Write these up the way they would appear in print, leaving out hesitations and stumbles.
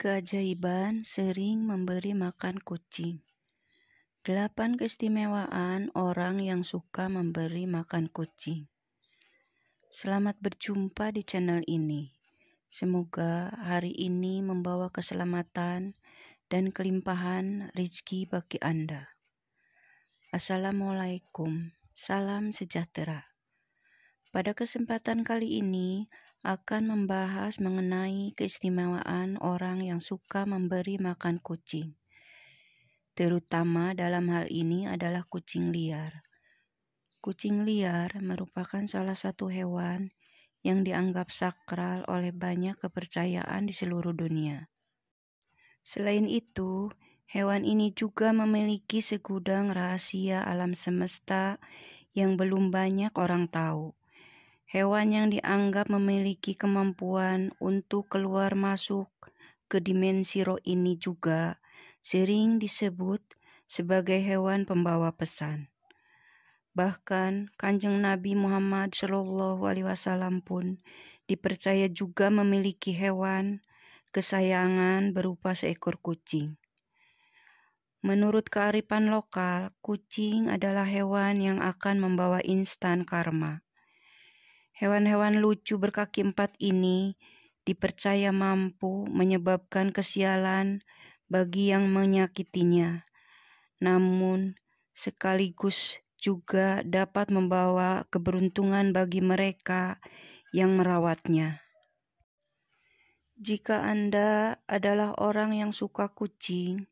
Keajaiban sering memberi makan kucing. 8 keistimewaan orang yang suka memberi makan kucing. Selamat berjumpa di channel ini. Semoga hari ini membawa keselamatan dan kelimpahan rezeki bagi Anda. Assalamualaikum, salam sejahtera. Pada kesempatan kali ini akan membahas mengenai keistimewaan orang yang suka memberi makan kucing. Terutama dalam hal ini adalah kucing liar. Kucing liar merupakan salah satu hewan yang dianggap sakral oleh banyak kepercayaan di seluruh dunia. Selain itu, hewan ini juga memiliki segudang rahasia alam semesta yang belum banyak orang tahu. Hewan yang dianggap memiliki kemampuan untuk keluar masuk ke dimensi roh ini juga sering disebut sebagai hewan pembawa pesan. Bahkan Kanjeng Nabi Muhammad SAW pun dipercaya juga memiliki hewan kesayangan berupa seekor kucing. Menurut kearifan lokal, kucing adalah hewan yang akan membawa instan karma. Hewan-hewan lucu berkaki 4 ini dipercaya mampu menyebabkan kesialan bagi yang menyakitinya, namun sekaligus juga dapat membawa keberuntungan bagi mereka yang merawatnya. Jika Anda adalah orang yang suka kucing,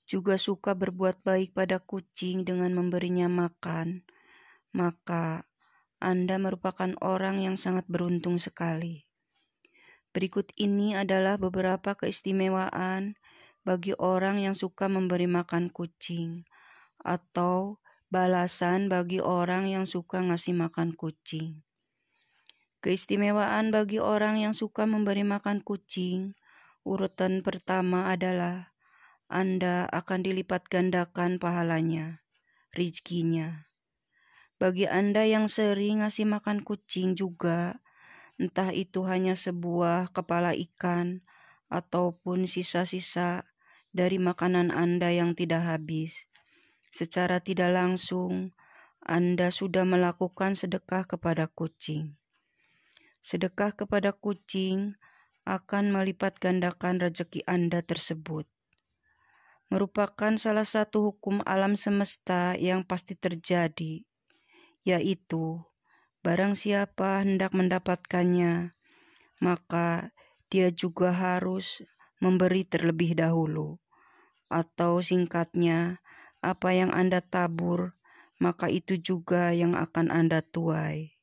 juga suka berbuat baik pada kucing dengan memberinya makan, maka Anda merupakan orang yang sangat beruntung sekali. Berikut ini adalah beberapa keistimewaan bagi orang yang suka memberi makan kucing, atau balasan bagi orang yang suka ngasih makan kucing. Keistimewaan bagi orang yang suka memberi makan kucing, urutan pertama adalah Anda akan dilipat gandakan pahalanya, rezekinya. Bagi Anda yang sering ngasih makan kucing juga, entah itu hanya sebuah kepala ikan ataupun sisa-sisa dari makanan Anda yang tidak habis, secara tidak langsung Anda sudah melakukan sedekah kepada kucing. Sedekah kepada kucing akan melipat gandakan rezeki Anda tersebut. Merupakan salah satu hukum alam semesta yang pasti terjadi, yaitu barang siapa hendak mendapatkannya, maka dia juga harus memberi terlebih dahulu. Atau singkatnya, apa yang Anda tabur, maka itu juga yang akan Anda tuai.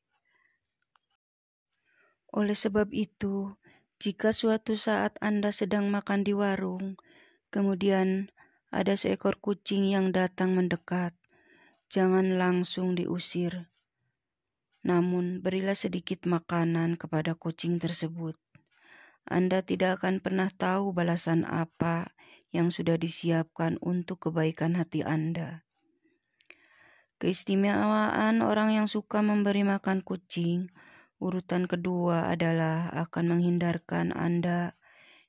Oleh sebab itu, jika suatu saat Anda sedang makan di warung, kemudian ada seekor kucing yang datang mendekat, jangan langsung diusir. Namun berilah sedikit makanan kepada kucing tersebut. Anda tidak akan pernah tahu balasan apa yang sudah disiapkan untuk kebaikan hati Anda. Keistimewaan orang yang suka memberi makan kucing, urutan kedua adalah akan menghindarkan Anda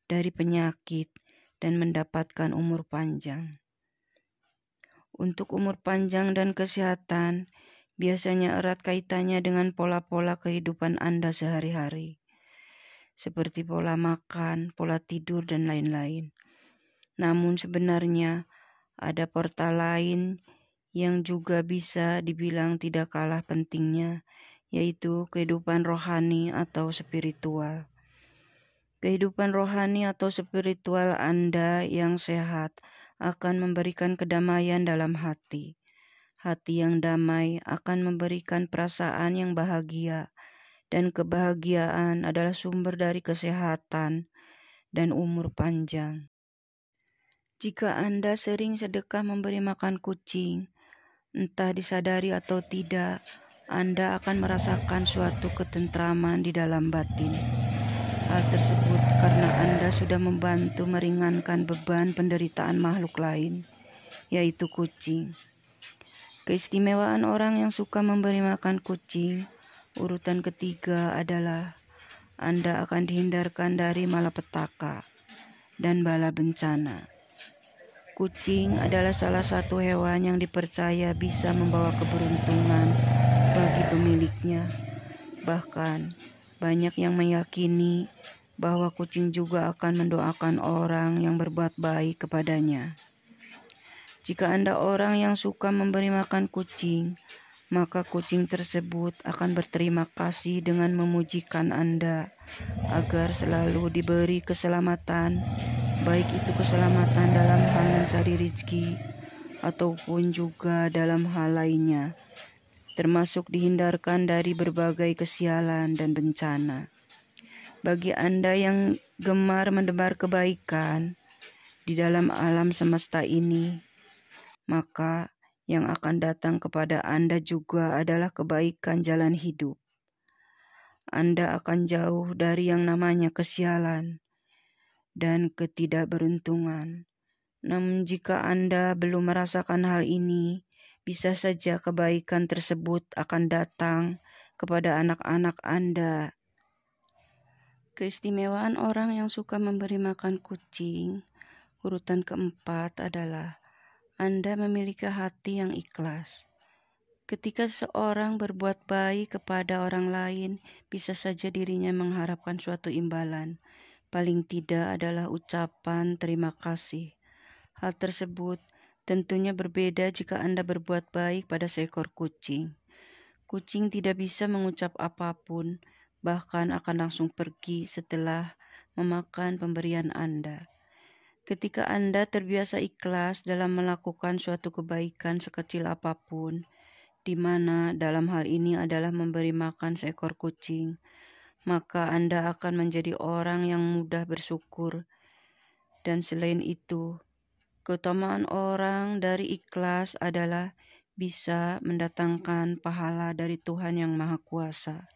dari penyakit dan mendapatkan umur panjang. Untuk umur panjang dan kesehatan, biasanya erat kaitannya dengan pola-pola kehidupan Anda sehari-hari, seperti pola makan, pola tidur, dan lain-lain. Namun sebenarnya ada portal lain yang juga bisa dibilang tidak kalah pentingnya, yaitu kehidupan rohani atau spiritual. Kehidupan rohani atau spiritual Anda yang sehat akan memberikan kedamaian dalam hati. Hati yang damai akan memberikan perasaan yang bahagia, dan kebahagiaan adalah sumber dari kesehatan dan umur panjang. Jika Anda sering sedekah memberi makan kucing, entah disadari atau tidak, Anda akan merasakan suatu ketentraman di dalam batin. Hal tersebut karena Anda sudah membantu meringankan beban penderitaan makhluk lain, yaitu kucing. Keistimewaan orang yang suka memberi makan kucing, urutan ketiga adalah Anda akan dihindarkan dari malapetaka. dan bala bencana. Kucing adalah salah satu hewan yang dipercaya bisa membawa keberuntungan bagi pemiliknya. Bahkan, banyak yang meyakini bahwa kucing juga akan mendoakan orang yang berbuat baik kepadanya. Jika Anda orang yang suka memberi makan kucing, maka kucing tersebut akan berterima kasih dengan memujikan Anda agar selalu diberi keselamatan, baik itu keselamatan dalam hal mencari rezeki ataupun juga dalam hal lainnya, termasuk dihindarkan dari berbagai kesialan dan bencana. Bagi Anda yang gemar menebar kebaikan di dalam alam semesta ini, maka yang akan datang kepada Anda juga adalah kebaikan jalan hidup. Anda akan jauh dari yang namanya kesialan dan ketidakberuntungan. Namun jika Anda belum merasakan hal ini, bisa saja kebaikan tersebut akan datang kepada anak-anak Anda. Keistimewaan orang yang suka memberi makan kucing, urutan keempat adalah Anda memiliki hati yang ikhlas. Ketika seorang berbuat baik kepada orang lain, bisa saja dirinya mengharapkan suatu imbalan. Paling tidak adalah ucapan terima kasih. Hal tersebut tentunya berbeda jika Anda berbuat baik pada seekor kucing. Kucing tidak bisa mengucap apapun, bahkan akan langsung pergi setelah memakan pemberian Anda. Ketika Anda terbiasa ikhlas dalam melakukan suatu kebaikan sekecil apapun, di mana dalam hal ini adalah memberi makan seekor kucing, maka Anda akan menjadi orang yang mudah bersyukur. Dan selain itu, keutamaan orang dari ikhlas adalah bisa mendatangkan pahala dari Tuhan yang Maha Kuasa.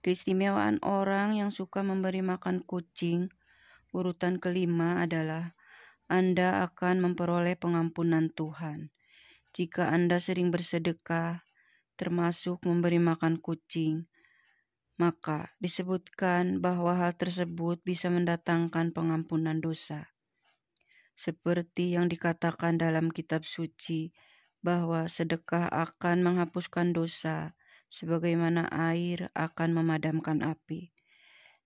Keistimewaan orang yang suka memberi makan kucing, urutan kelima adalah Anda akan memperoleh pengampunan Tuhan. Jika Anda sering bersedekah, termasuk memberi makan kucing, maka disebutkan bahwa hal tersebut bisa mendatangkan pengampunan dosa. Seperti yang dikatakan dalam kitab suci, bahwa sedekah akan menghapuskan dosa, sebagaimana air akan memadamkan api.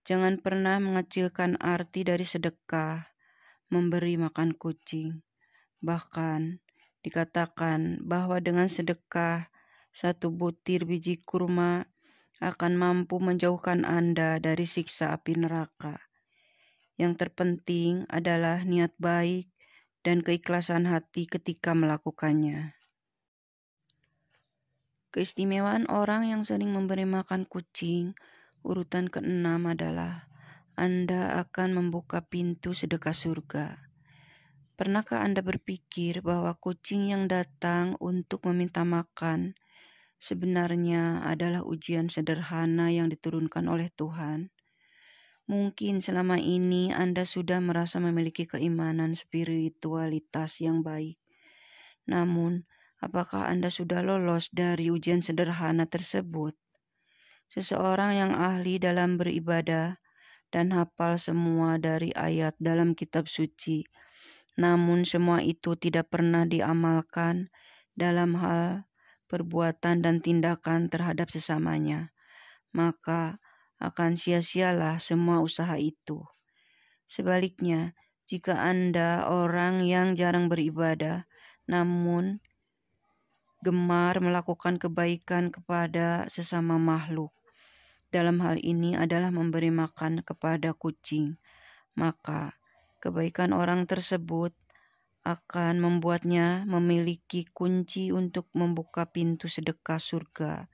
Jangan pernah mengecilkan arti dari sedekah, memberi makan kucing. Bahkan, dikatakan bahwa dengan sedekah, 1 butir biji kurma akan mampu menjauhkan Anda dari siksa api neraka. Yang terpenting adalah niat baik dan keikhlasan hati ketika melakukannya. Keistimewaan orang yang sering memberi makan kucing, urutan keenam adalah Anda akan membuka pintu sedekah surga. Pernahkah Anda berpikir bahwa kucing yang datang untuk meminta makan sebenarnya adalah ujian sederhana yang diturunkan oleh Tuhan? Mungkin selama ini Anda sudah merasa memiliki keimanan spiritualitas yang baik. Namun, apakah Anda sudah lolos dari ujian sederhana tersebut? Seseorang yang ahli dalam beribadah dan hafal semua dari ayat dalam kitab suci, namun semua itu tidak pernah diamalkan dalam hal perbuatan dan tindakan terhadap sesamanya, maka akan sia-sialah semua usaha itu. Sebaliknya, jika Anda orang yang jarang beribadah, namun gemar melakukan kebaikan kepada sesama makhluk, dalam hal ini adalah memberi makan kepada kucing, maka kebaikan orang tersebut akan membuatnya memiliki kunci untuk membuka pintu sedekah surga.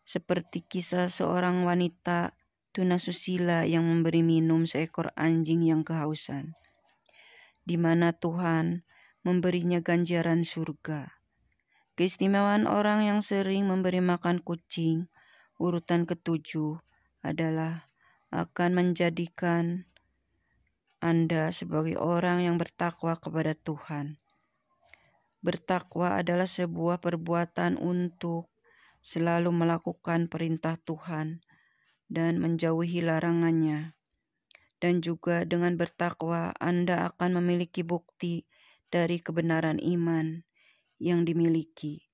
Seperti kisah seorang wanita tunasusila yang memberi minum seekor anjing yang kehausan, di mana Tuhan memberinya ganjaran surga. Keistimewaan orang yang sering memberi makan kucing, urutan ketujuh adalah akan menjadikan Anda sebagai orang yang bertakwa kepada Tuhan. Bertakwa adalah sebuah perbuatan untuk selalu melakukan perintah Tuhan dan menjauhi larangannya. dan juga dengan bertakwa Anda akan memiliki bukti dari kebenaran iman yang dimiliki.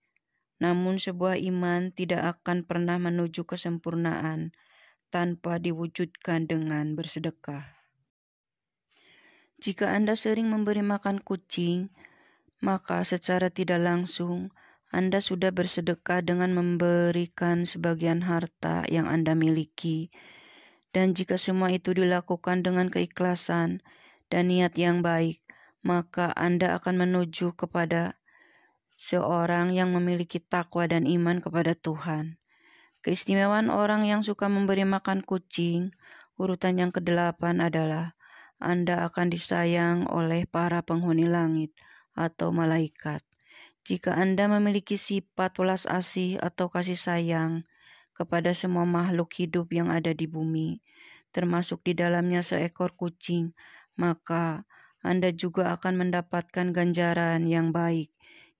Namun sebuah iman tidak akan pernah menuju kesempurnaan tanpa diwujudkan dengan bersedekah. Jika Anda sering memberi makan kucing, maka secara tidak langsung Anda sudah bersedekah dengan memberikan sebagian harta yang Anda miliki. Dan jika semua itu dilakukan dengan keikhlasan dan niat yang baik, maka Anda akan menuju kepada seorang yang memiliki takwa dan iman kepada Tuhan. Keistimewaan orang yang suka memberi makan kucing, urutan yang ke-8 adalah Anda akan disayang oleh para penghuni langit atau malaikat. Jika Anda memiliki sifat welas asih atau kasih sayang kepada semua makhluk hidup yang ada di bumi, termasuk di dalamnya seekor kucing, maka Anda juga akan mendapatkan ganjaran yang baik,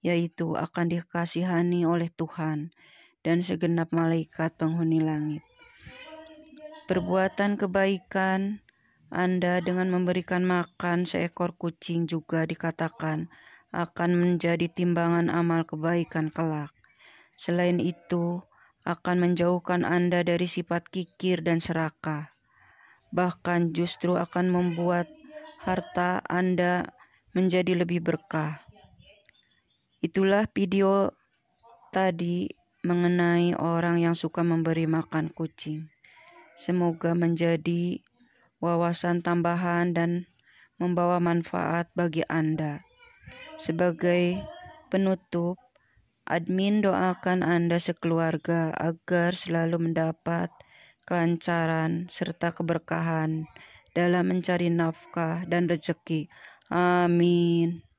yaitu akan dikasihani oleh Tuhan dan segenap malaikat penghuni langit. Perbuatan kebaikan Anda dengan memberikan makan seekor kucing juga dikatakan akan menjadi timbangan amal kebaikan kelak. Selain itu, akan menjauhkan Anda dari sifat kikir dan serakah. Bahkan justru akan membuat harta Anda menjadi lebih berkah. Itulah video tadi mengenai orang yang suka memberi makan kucing. Semoga menjadi wawasan tambahan dan membawa manfaat bagi Anda. Sebagai penutup, admin doakan Anda sekeluarga agar selalu mendapat kelancaran serta keberkahan dalam mencari nafkah dan rezeki. Amin.